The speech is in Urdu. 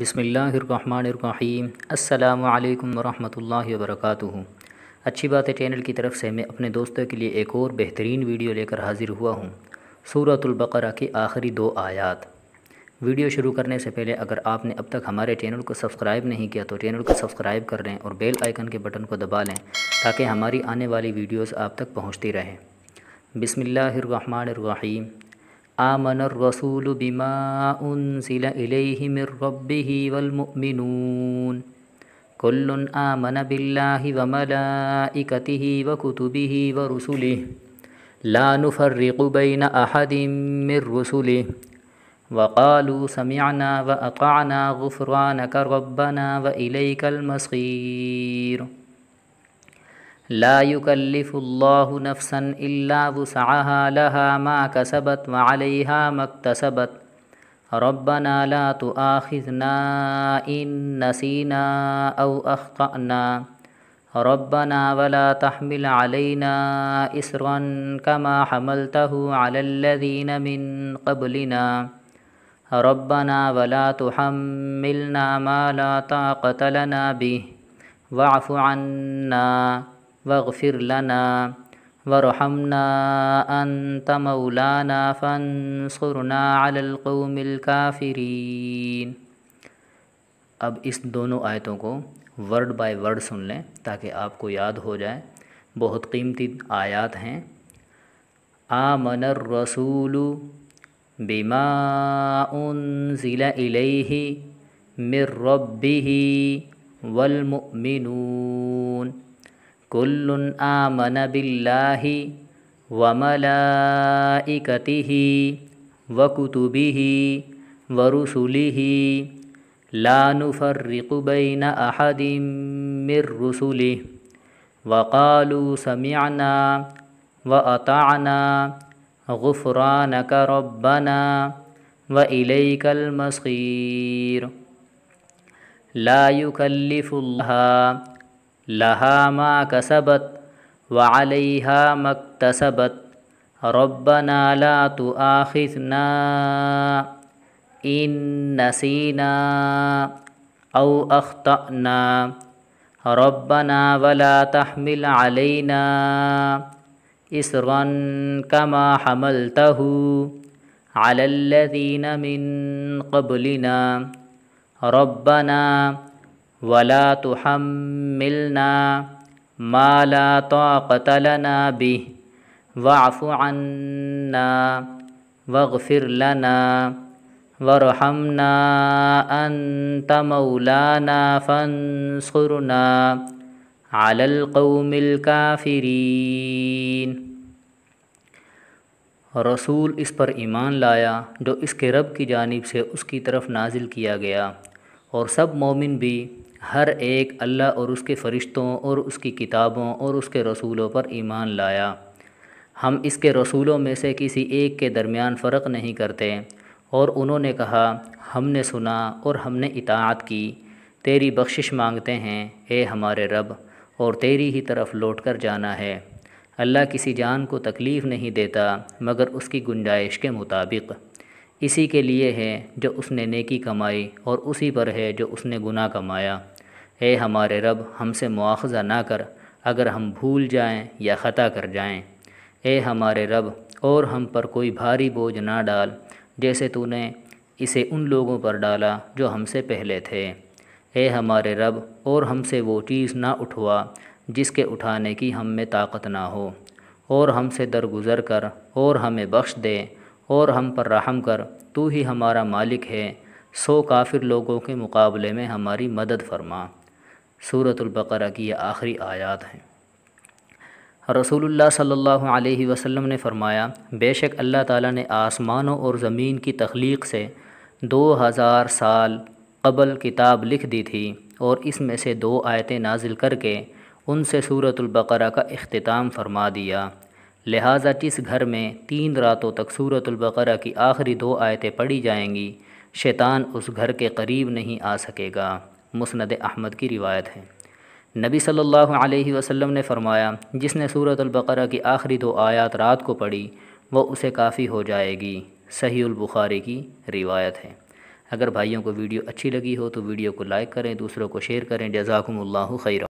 بسم اللہ الرحمن الرحیم۔ السلام علیکم ورحمۃ اللہ وبرکاتہ۔ اچھی باتیں چینل کی طرف سے میں اپنے دوستوں کے لیے ایک اور بہترین ویڈیو لے کر حاضر ہوا ہوں، سورۃ البقرہ کی آخری 2 آیات۔ ویڈیو شروع کرنے سے پہلے اگر آپ نے اب تک ہمارے چینل کو سبسکرائب نہیں کیا تو چینل کو سبسکرائب کر لیں اور بیل آئیکن کے بٹن کو دبا لیں تاکہ ہماری آنے والی ویڈیوز آپ تک پہنچتی رہیں۔ بسم اللہ الرحمن الرحیم۔ آمن الرسول بما انزل الیہ من ربہ والمؤمنون کل آمن باللہ وملائکتہ وکتبہ ورسلہ لا نفرق بین احد من رسلہ وقالوا سمعنا واطعنا غفرانک ربنا والیک المصیر۔ لا يكلف الله نفسا إلا وسعها لها ما كسبت وعليها ما اكتسبت ربنا لا تؤاخذنا إن نسينا أو أخطأنا ربنا ولا تحمل علينا إصرا كما حملته على الذين من قبلنا ربنا ولا تحملنا ما لا طاقة لنا به واعف عنا واغفر لنا وارحمنا انت مولانا فانصرنا على القوم الكافرین۔ اب اس دونوں آیتوں کو ورڈ بائی ورڈ سن لیں تاکہ آپ کو یاد ہو جائے، بہت قیمتی آیات ہیں۔ آمن الرسول بما انزل الیہ من ربہ والمؤمنون کل آمن باللہ وملائکتہ وکتبہ ورسلہ لا نفرق بین احد من رسلہ وقالوا سمعنا واطعنا غفرانک ربنا والیک المصیر۔ لا يكلف اللہ لها ما كسبت وعليها ما اكتسبت ربنا لا تؤاخذنا إن نسينا أو أخطأنا ربنا ولا تحمل علينا إصرا كما حملته على الذين من قبلنا ربنا ولا تحملنا ما لا طاقة لنا به واعف عنا واغفر لنا وارحمنا أنت مولانا فانصرنا على القوم الكافرین۔ رسول اس پر ایمان لایا جو اس کے رب کی جانب سے اس کی طرف نازل کیا گیا، اور سب مومن بھی ہر ایک اللہ اور اس کے فرشتوں اور اس کی کتابوں اور اس کے رسولوں پر ایمان لایا۔ ہم اس کے رسولوں میں سے کسی ایک کے درمیان فرق نہیں کرتے، اور انہوں نے کہا ہم نے سنا اور ہم نے اطاعت کی، تیری بخشش مانگتے ہیں اے ہمارے رب، اور تیری ہی طرف لوٹ کر جانا ہے۔ اللہ کسی جان کو تکلیف نہیں دیتا مگر اس کی گنجائش کے مطابق۔ اسی کے لیے ہے جو اس نے نیکی کمائی اور اسی پر ہے جو اس نے گناہ کمایا۔ اے ہمارے رب، ہم سے مواخذہ نہ کر اگر ہم بھول جائیں یا خطا کر جائیں۔ اے ہمارے رب، اور ہم پر کوئی بھاری بوجھ نہ ڈال جیسے تو نے اسے ان لوگوں پر ڈالا جو ہم سے پہلے تھے۔ اے ہمارے رب، اور ہم سے وہ چیز نہ اٹھوا جس کے اٹھانے کی ہم میں طاقت نہ ہو، اور ہم سے درگزر کر اور ہمیں بخش دے اور ہم پر رحم کر، تو ہی ہمارا مالک ہے، سو کافر لوگوں کے مقابلے میں ہماری مدد فرما۔ سورۃ البقرہ کی یہ آخری آیات ہیں۔ رسول اللہ صلی اللہ علیہ وسلم نے فرمایا، بے شک اللہ تعالیٰ نے آسمانوں اور زمین کی تخلیق سے 2000 سال قبل کتاب لکھ دی تھی، اور اس میں سے 2 آیتیں نازل کر کے ان سے سورۃ البقرہ کا اختتام فرما دیا۔ لہٰذا جس گھر میں 3 راتوں تک سورۃ البقرہ کی آخری 2 آیتیں پڑھی جائیں گی، شیطان اس گھر کے قریب نہیں آ سکے گا۔ مسند احمد کی روایت ہے۔ نبی صلی اللہ علیہ وسلم نے فرمایا، جس نے سورۃ البقرہ کی آخری 2 آیات رات کو پڑھی وہ اسے کافی ہو جائے گی۔ صحیح البخاری کی روایت ہے۔ اگر بھائیوں کو ویڈیو اچھی لگی ہو تو ویڈیو کو لائک کریں، دوسروں کو شیئر کریں۔ جزاکم اللہ خیرا۔